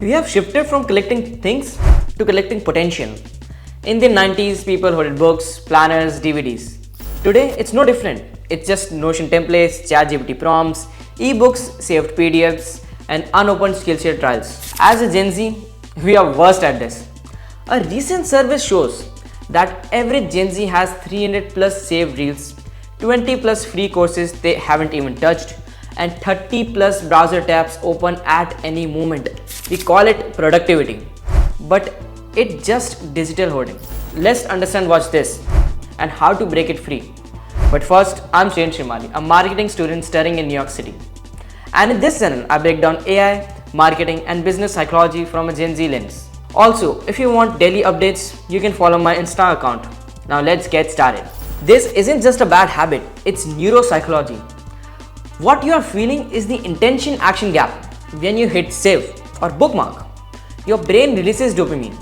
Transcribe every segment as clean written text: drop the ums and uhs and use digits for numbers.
We have shifted from collecting things to collecting potential. In the 90s, people hoarded books, planners, DVDs. Today, it's no different. It's just Notion templates, ChatGPT prompts, ebooks, saved PDFs, and unopened Skillshare trials. As a Gen Z, we are worst at this. A recent survey shows that every Gen Z has 300 plus saved reels, 20 plus free courses they haven't even touched, and 30 plus browser tabs open at any moment. We call it productivity, but it's just digital hoarding. Let's understand what's this and how to break it free. But first, I'm Shreyan Shrimali, a marketing student studying in New York City. And in this channel, I break down AI, marketing, and business psychology from a Gen Z lens. Also, if you want daily updates, you can follow my Insta account. Now let's get started. This isn't just a bad habit, it's neuropsychology. What you are feeling is the intention action gap. When you hit save or bookmark, your brain releases dopamine,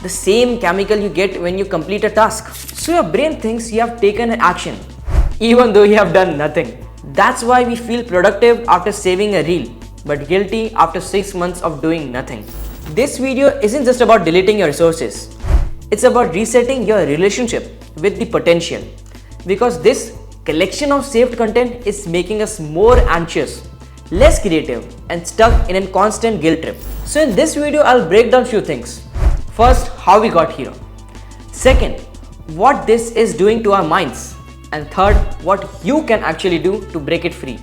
the same chemical you get when you complete a task. So your brain thinks you have taken an action, even though you have done nothing. That's why we feel productive after saving a reel, but guilty after 6 months of doing nothing. This video isn't just about deleting your resources. It's about resetting your relationship with the potential. Because this collection of saved content is making us more anxious, less creative, and stuck in a constant guilt trip. So in this video, I'll break down few things. First, how we got here. Second, what this is doing to our minds. And third, what you can actually do to break it free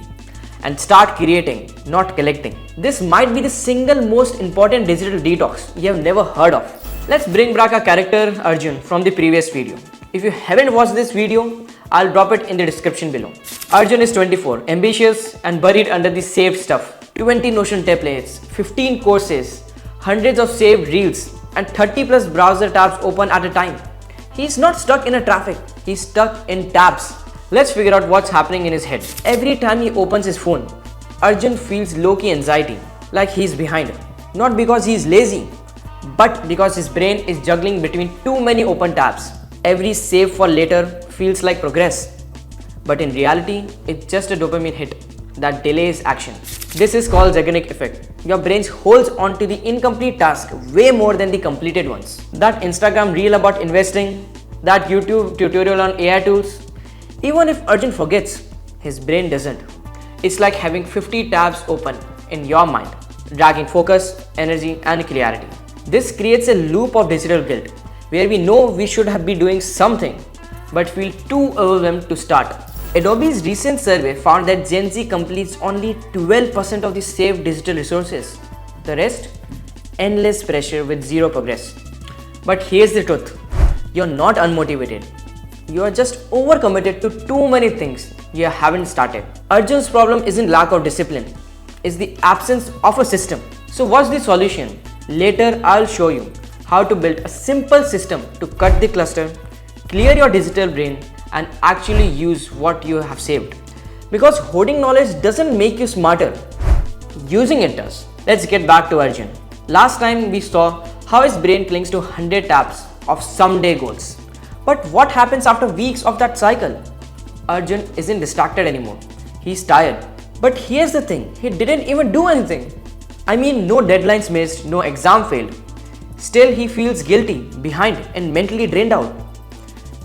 and start creating, not collecting. This might be the single most important digital detox you have never heard of. Let's bring back our character Arjun from the previous video. If you haven't watched this video, I'll drop it in the description below. Arjun is 24, ambitious and buried under the saved stuff. 20 Notion templates, 15 courses, hundreds of saved reels, and 30 plus browser tabs open at a time. He's not stuck in a traffic, he's stuck in tabs. Let's figure out what's happening in his head. Every time he opens his phone, Arjun feels low-key anxiety, like he's behind. Not because he's lazy, but because his brain is juggling between too many open tabs. Every save for later feels like progress, but in reality, it's just a dopamine hit that delays action. This is called Zeigarnik Effect. Your brain holds on to the incomplete task way more than the completed ones. That Instagram reel about investing, that YouTube tutorial on AI tools. Even if Arjun forgets, his brain doesn't. It's like having 50 tabs open in your mind, dragging focus, energy, and clarity. This creates a loop of digital guilt, where we know we should have been doing something, but feel too overwhelmed to start. Adobe's recent survey found that Gen Z completes only 12% of the saved digital resources. The rest, endless pressure with zero progress. But here's the truth. You're not unmotivated. You are just overcommitted to too many things you haven't started. Arjun's problem isn't lack of discipline. It's the absence of a system. So what's the solution? Later, I'll show you how to build a simple system to cut the cluster, clear your digital brain, and actually use what you have saved. Because hoarding knowledge doesn't make you smarter, using it does. Let's get back to Arjun. Last time we saw how his brain clings to 100 tabs of someday goals. But what happens after weeks of that cycle? Arjun isn't distracted anymore. He's tired. But here's the thing, he didn't even do anything. I mean, no deadlines missed, no exam failed. Still, he feels guilty, behind, and mentally drained out.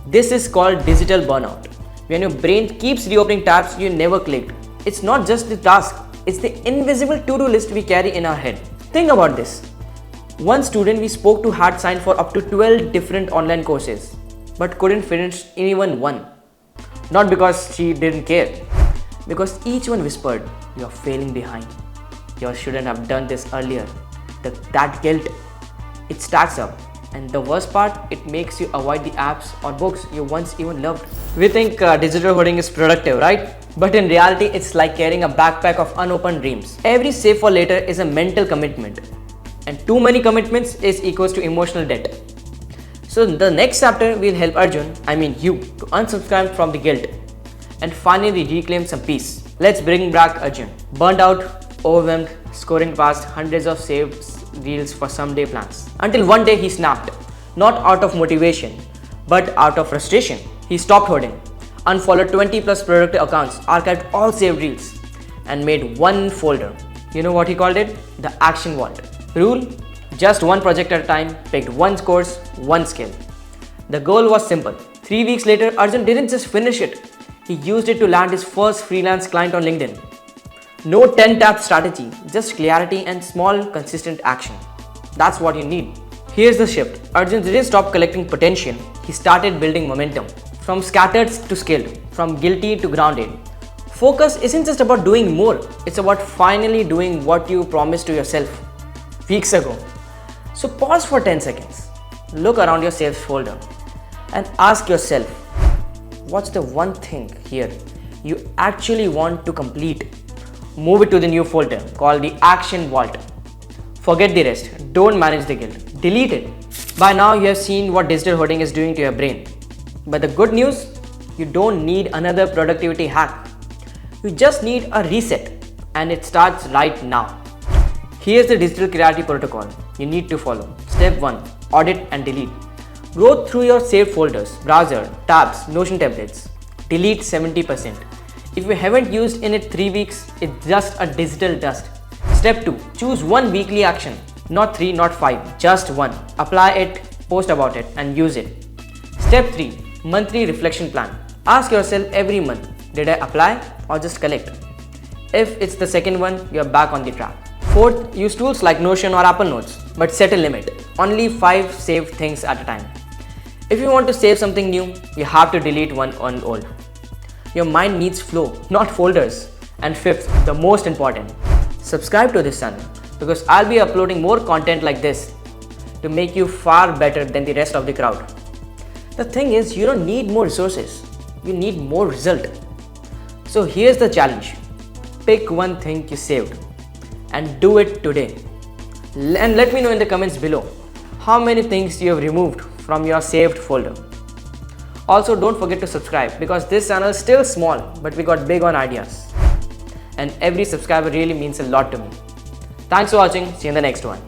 This is called digital burnout. When your brain keeps reopening tabs you never clicked. It's not just the task, it's the invisible to-do list we carry in our head. Think about this. One student we spoke to had signed for up to 12 different online courses, but couldn't finish even one. Not because she didn't care, because each one whispered, "You're failing behind. You shouldn't have done this earlier." That guilt, it stacks up. And the worst part, it makes you avoid the apps or books you once even loved. We think digital hoarding is productive, right? But in reality, it's like carrying a backpack of unopened dreams. Every save for later is a mental commitment. And too many commitments is equals to emotional debt. So in the next chapter, we'll help Arjun, you, to unsubscribe from the guilt and finally reclaim some peace. Let's bring back Arjun. Burned out, overwhelmed, scoring past hundreds of saved reels for someday plans. Until one day he snapped, not out of motivation, but out of frustration. He stopped hoarding, unfollowed 20 plus productive accounts, archived all saved reels, and made one folder. You know what he called it? The action vault. Rule: just one project at a time, picked one course, one skill. The goal was simple. 3 weeks later, Arjun didn't just finish it, he used it to land his first freelance client on LinkedIn. No 10-tap strategy, just clarity and small, consistent action. That's what you need. Here's the shift. Arjun didn't stop collecting potential, he started building momentum. From scattered to skilled, from guilty to grounded. Focus isn't just about doing more, it's about finally doing what you promised to yourself weeks ago. So pause for 10 seconds. Look around your saves folder and ask yourself, what's the one thing here you actually want to complete? Move it to the new folder called the Action Vault. Forget the rest. Don't manage the guilt. Delete it. By now you have seen what digital hoarding is doing to your brain. But the good news, you don't need another productivity hack. You just need a reset, and it starts right now. Here's the digital clarity protocol you need to follow. Step 1. Audit and delete. Go through your saved folders, browser, tabs, Notion templates. Delete 70%. If you haven't used in it 3 weeks, it's just a digital dust. Step 2. Choose one weekly action. Not 3, not 5, just one. Apply it, post about it, and use it. Step 3. Monthly reflection plan. Ask yourself every month, did I apply or just collect? If it's the second one, you're back on the track. Fourth, use tools like Notion or Apple Notes, but set a limit. Only 5 saved things at a time. If you want to save something new, you have to delete one on old. Your mind needs flow, not folders. And fifth, the most important, subscribe to this channel because I'll be uploading more content like this to make you far better than the rest of the crowd. The thing is, you don't need more resources, you need more result. So here's the challenge. Pick one thing you saved and do it today. And let me know in the comments below how many things you have removed from your saved folder. Also, don't forget to subscribe because this channel is still small, but we got big on ideas. And every subscriber really means a lot to me. Thanks for watching. See you in the next one.